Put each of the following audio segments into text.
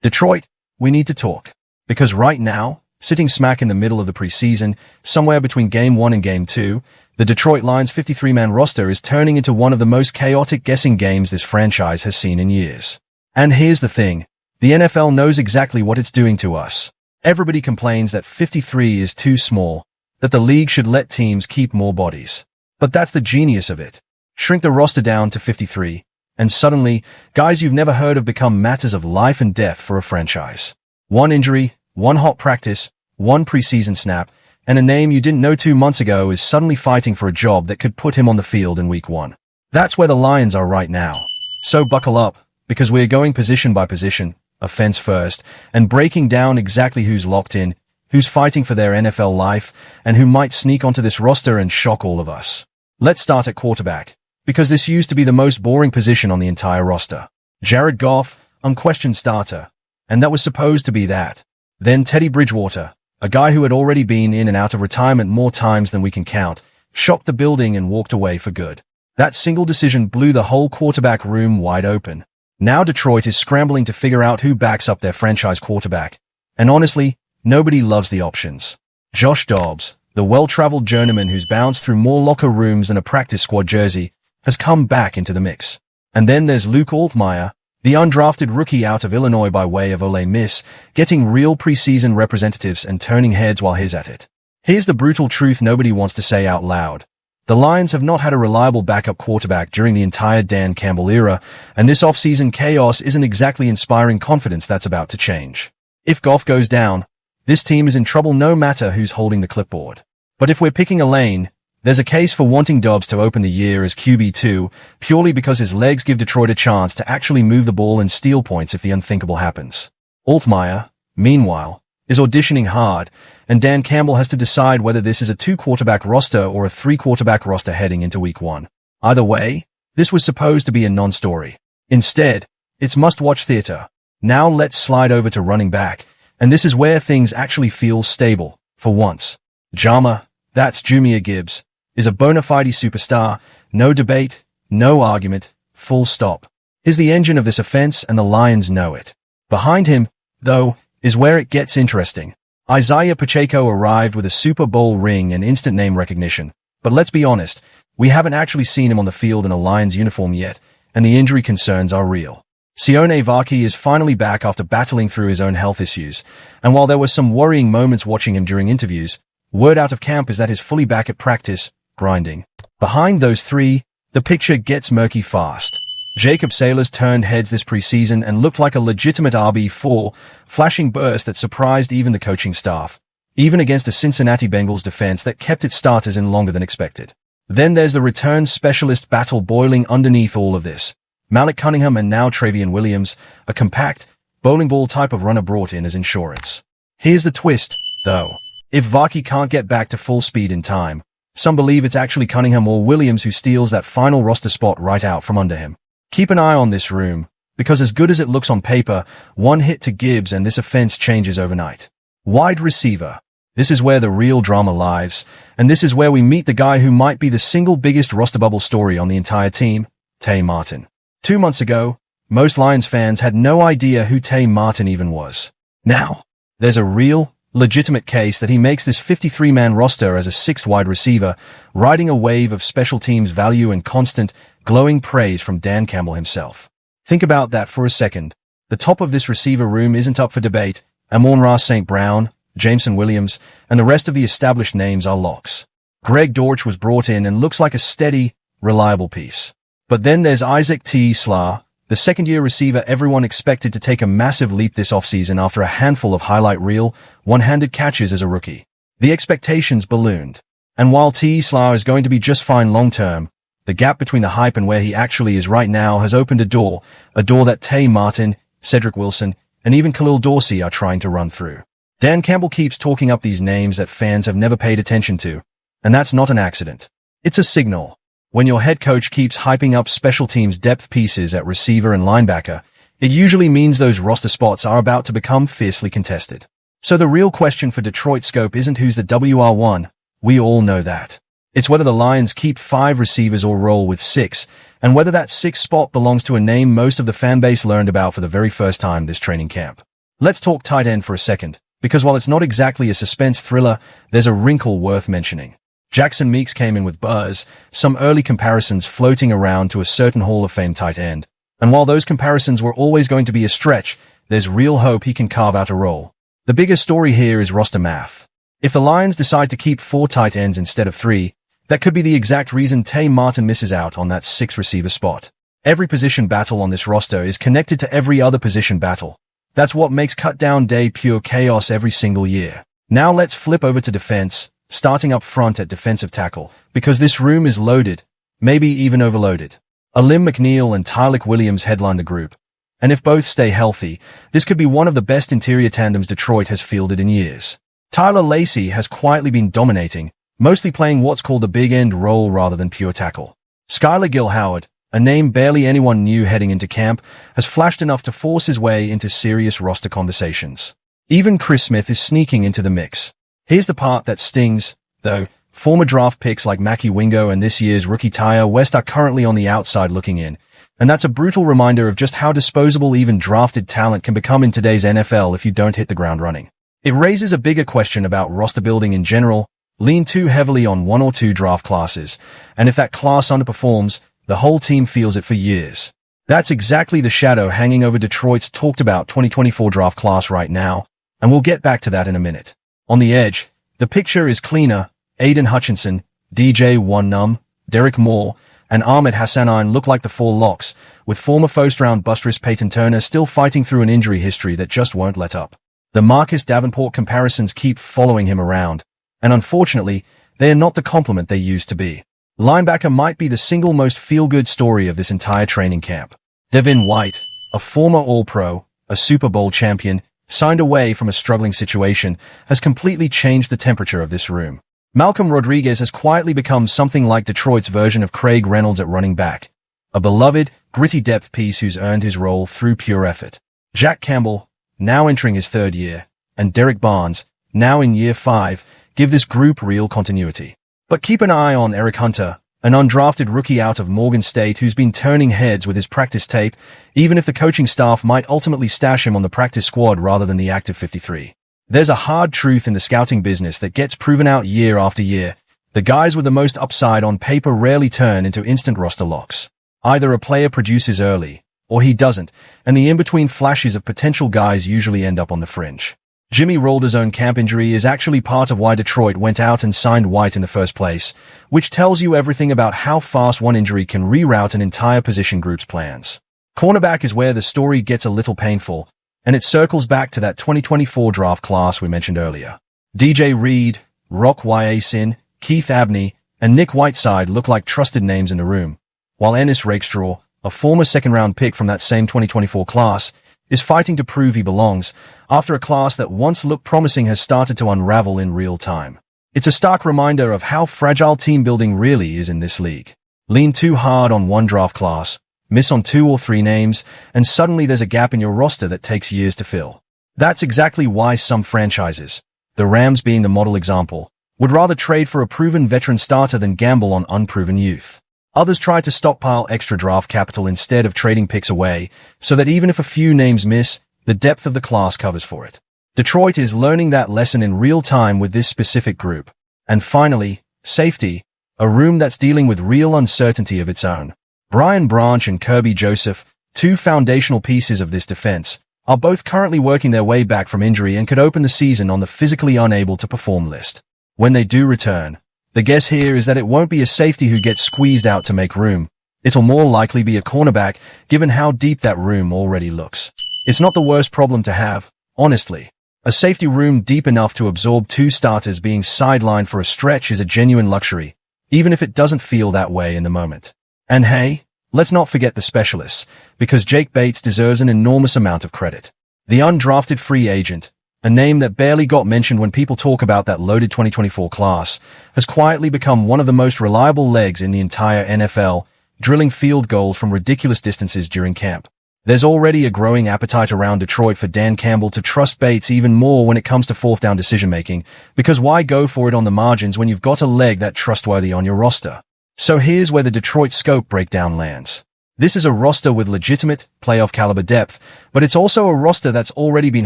Detroit, we need to talk. Because right now, sitting smack in the middle of the preseason, somewhere between Game 1 and Game 2, the Detroit Lions' 53-man roster is turning into one of the most chaotic guessing games this franchise has seen in years. And here's the thing. The NFL knows exactly what it's doing to us. Everybody complains that 53 is too small, that the league should let teams keep more bodies. But that's the genius of it. Shrink the roster down to 53, and suddenly, guys you've never heard of become matters of life and death for a franchise. One injury, one hot practice, one preseason snap, and a name you didn't know 2 months ago is suddenly fighting for a job that could put him on the field in Week 1. That's where the Lions are right now. So buckle up, because we're going position by position, offense first, and breaking down exactly who's locked in, who's fighting for their NFL life, and who might sneak onto this roster and shock all of us. Let's start at quarterback, because this used to be the most boring position on the entire roster. Jared Goff, unquestioned starter, and that was supposed to be that. Then Teddy Bridgewater, a guy who had already been in and out of retirement more times than we can count, shocked the building and walked away for good. That single decision blew the whole quarterback room wide open. Now Detroit is scrambling to figure out who backs up their franchise quarterback. And honestly, nobody loves the options. Josh Dobbs, the well-traveled journeyman who's bounced through more locker rooms than a practice squad jersey, has come back into the mix. And then there's Luke Altmaier, the undrafted rookie out of Illinois by way of Ole Miss, getting real preseason representatives and turning heads while he's at it. Here's the brutal truth nobody wants to say out loud. The Lions have not had a reliable backup quarterback during the entire Dan Campbell era, and this offseason chaos isn't exactly inspiring confidence that's about to change. If Goff goes down, this team is in trouble no matter who's holding the clipboard. But if we're picking a lane, there's a case for wanting Dobbs to open the year as QB2, purely because his legs give Detroit a chance to actually move the ball and steal points if the unthinkable happens. Altmaier, meanwhile, is auditioning hard, and Dan Campbell has to decide whether this is a 2-quarterback roster or a 3-quarterback roster heading into Week 1. Either way, this was supposed to be a non-story. Instead, it's must-watch theater. Now let's slide over to running back, and this is where things actually feel stable, for once. Jama, that's Jahmyr Gibbs, is a bona fide superstar, no debate, no argument, full stop. He's the engine of this offense and the Lions know it. Behind him, though, is where it gets interesting. Isaiah Pacheco arrived with a Super Bowl ring and instant name recognition, but let's be honest, we haven't actually seen him on the field in a Lions uniform yet, and the injury concerns are real. Sione Vaki is finally back after battling through his own health issues, and while there were some worrying moments watching him during interviews, word out of camp is that he's fully back at practice, grinding. Behind those three, the picture gets murky fast. Jacob Saylors turned heads this preseason and looked like a legitimate RB4, flashing burst that surprised even the coaching staff, even against a Cincinnati Bengals defense that kept its starters in longer than expected. Then there's the return specialist battle boiling underneath all of this. Malik Cunningham and now Travion Williams, a compact, bowling ball type of runner brought in as insurance. Here's the twist, though. If Vaki can't get back to full speed in time, some believe it's actually Cunningham or Williams who steals that final roster spot right out from under him. Keep an eye on this room, because as good as it looks on paper, one hit to Gibbs and this offense changes overnight. Wide receiver. This is where the real drama lies, and this is where we meet the guy who might be the single biggest roster bubble story on the entire team, Tay Martin. 2 months ago, most Lions fans had no idea who Tay Martin even was. Now, there's a real, legitimate case that he makes this 53-man roster as a 6th wide receiver, riding a wave of special teams value and constant, glowing praise from Dan Campbell himself. Think about that for a second. The top of this receiver room isn't up for debate. Amon-Ra St. Brown, Jameson Williams, and the rest of the established names are locks. Greg Dortch was brought in and looks like a steady, reliable piece. But then there's Isaac T. Slaa, the second-year receiver everyone expected to take a massive leap this offseason after a handful of highlight reel, one-handed catches as a rookie. The expectations ballooned. And while T. Slaa is going to be just fine long-term, the gap between the hype and where he actually is right now has opened a door that Tay Martin, Cedric Wilson, and even Khalil Dorsey are trying to run through. Dan Campbell keeps talking up these names that fans have never paid attention to, and that's not an accident. It's a signal. When your head coach keeps hyping up special teams depth pieces at receiver and linebacker, it usually means those roster spots are about to become fiercely contested. So the real question for Detroit scope isn't who's the WR1, we all know that. It's whether the Lions keep 5 receivers or roll with 6, and whether that 6th spot belongs to a name most of the fan base learned about for the very first time this training camp. Let's talk tight end for a second, because while it's not exactly a suspense thriller, there's a wrinkle worth mentioning. Jackson Meeks came in with buzz, some early comparisons floating around to a certain Hall of Fame tight end. And while those comparisons were always going to be a stretch, there's real hope he can carve out a role. The bigger story here is roster math. If the Lions decide to keep 4 tight ends instead of 3, that could be the exact reason Tay Martin misses out on that 6th receiver spot. Every position battle on this roster is connected to every other position battle. That's what makes Cutdown Day pure chaos every single year. Now let's flip over to defense, starting up front at defensive tackle, because this room is loaded, maybe even overloaded. Alim McNeill and Tyleik Williams headline the group. And if both stay healthy, this could be one of the best interior tandems Detroit has fielded in years. Tyler Lacey has quietly been dominating, mostly playing what's called a big end role rather than pure tackle. Skylar Gill-Howard, a name barely anyone knew heading into camp, has flashed enough to force his way into serious roster conversations. Even Chris Smith is sneaking into the mix. Here's the part that stings, though. Former draft picks like Mackie Wingo and this year's rookie Tyre West are currently on the outside looking in, and that's a brutal reminder of just how disposable even drafted talent can become in today's NFL if you don't hit the ground running. It raises a bigger question about roster building in general. Lean too heavily on 1 or 2 draft classes, and if that class underperforms, the whole team feels it for years. That's exactly the shadow hanging over Detroit's talked-about 2024 draft class right now, and we'll get back to that in a minute. On the edge, the picture is cleaner. Aiden Hutchinson, DJ One-Num, Derek Moore, and Ahmed Hassanein look like the 4 locks, with former first-round buster Peyton Turner still fighting through an injury history that just won't let up. The Marcus Davenport comparisons keep following him around, and unfortunately, they are not the compliment they used to be. Linebacker might be the single most feel-good story of this entire training camp. Devin White, a former All-Pro, a Super Bowl champion, signed away from a struggling situation, has completely changed the temperature of this room. Malcolm Rodriguez has quietly become something like Detroit's version of Craig Reynolds at running back, a beloved, gritty depth piece who's earned his role through pure effort. Jack Campbell, now entering his 3rd year, and Derek Barnes, now in year 5, give this group real continuity. But keep an eye on Eric Hunter, an undrafted rookie out of Morgan State who's been turning heads with his practice tape, even if the coaching staff might ultimately stash him on the practice squad rather than the active 53. There's a hard truth in the scouting business that gets proven out year after year. The guys with the most upside on paper rarely turn into instant roster locks. Either a player produces early, or he doesn't, and the in-between flashes of potential guys usually end up on the fringe. Jimmy Rolder's own camp injury is actually part of why Detroit went out and signed White in the first place, which tells you everything about how fast one injury can reroute an entire position group's plans. Cornerback is where the story gets a little painful, and it circles back to that 2024 draft class we mentioned earlier. DJ Reed, Rock Ya-Sin, Keith Abney, and Nick Whiteside look like trusted names in the room, while Ennis Rakestraw, a former second-round pick from that same 2024 class, is fighting to prove he belongs, after a class that once looked promising has started to unravel in real time. It's a stark reminder of how fragile team building really is in this league. Lean too hard on one draft class, miss on 2 or 3 names, and suddenly there's a gap in your roster that takes years to fill. That's exactly why some franchises, the Rams being the model example, would rather trade for a proven veteran starter than gamble on unproven youth. Others try to stockpile extra draft capital instead of trading picks away, so that even if a few names miss, the depth of the class covers for it. Detroit is learning that lesson in real time with this specific group. And finally, safety, a room that's dealing with real uncertainty of its own. Brian Branch and Kirby Joseph, 2 foundational pieces of this defense, are both currently working their way back from injury and could open the season on the physically unable to perform list. When they do return, the guess here is that it won't be a safety who gets squeezed out to make room. It'll more likely be a cornerback, given how deep that room already looks. It's not the worst problem to have, honestly. A safety room deep enough to absorb 2 starters being sidelined for a stretch is a genuine luxury, even if it doesn't feel that way in the moment. And hey, let's not forget the specialists, because Jake Bates deserves an enormous amount of credit. The undrafted free agent, a name that barely got mentioned when people talk about that loaded 2024 class, has quietly become one of the most reliable legs in the entire NFL, drilling field goals from ridiculous distances during camp. There's already a growing appetite around Detroit for Dan Campbell to trust Bates even more when it comes to 4th down decision-making, because why go for it on the margins when you've got a leg that trustworthy on your roster? So here's where the Detroit scope breakdown lands. This is a roster with legitimate, playoff-caliber depth, but it's also a roster that's already been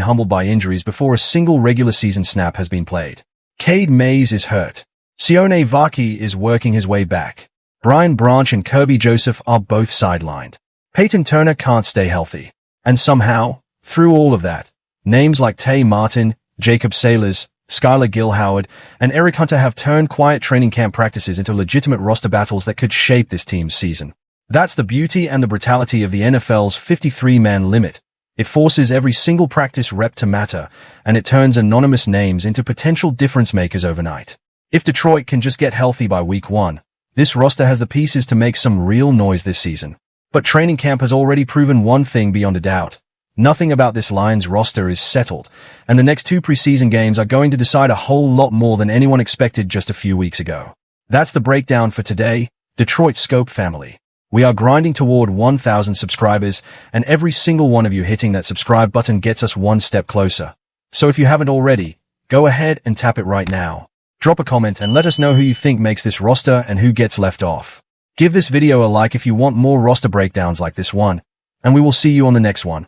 humbled by injuries before a single regular season snap has been played. Cade Mays is hurt. Sione Vaki is working his way back. Brian Branch and Kirby Joseph are both sidelined. Peyton Turner can't stay healthy. And somehow, through all of that, names like Tay Martin, Jacob Saylors, Skylar Gill-Howard, and Eric Hunter have turned quiet training camp practices into legitimate roster battles that could shape this team's season. That's the beauty and the brutality of the NFL's 53-man limit. It forces every single practice rep to matter, and it turns anonymous names into potential difference makers overnight. If Detroit can just get healthy by week 1, this roster has the pieces to make some real noise this season. But training camp has already proven one thing beyond a doubt. Nothing about this Lions roster is settled, and the next 2 preseason games are going to decide a whole lot more than anyone expected just a few weeks ago. That's the breakdown for today, Detroit Scope family. We are grinding toward 1,000 subscribers, and every single one of you hitting that subscribe button gets us one step closer. So if you haven't already, go ahead and tap it right now. Drop a comment and let us know who you think makes this roster and who gets left off. Give this video a like if you want more roster breakdowns like this one, and we will see you on the next one.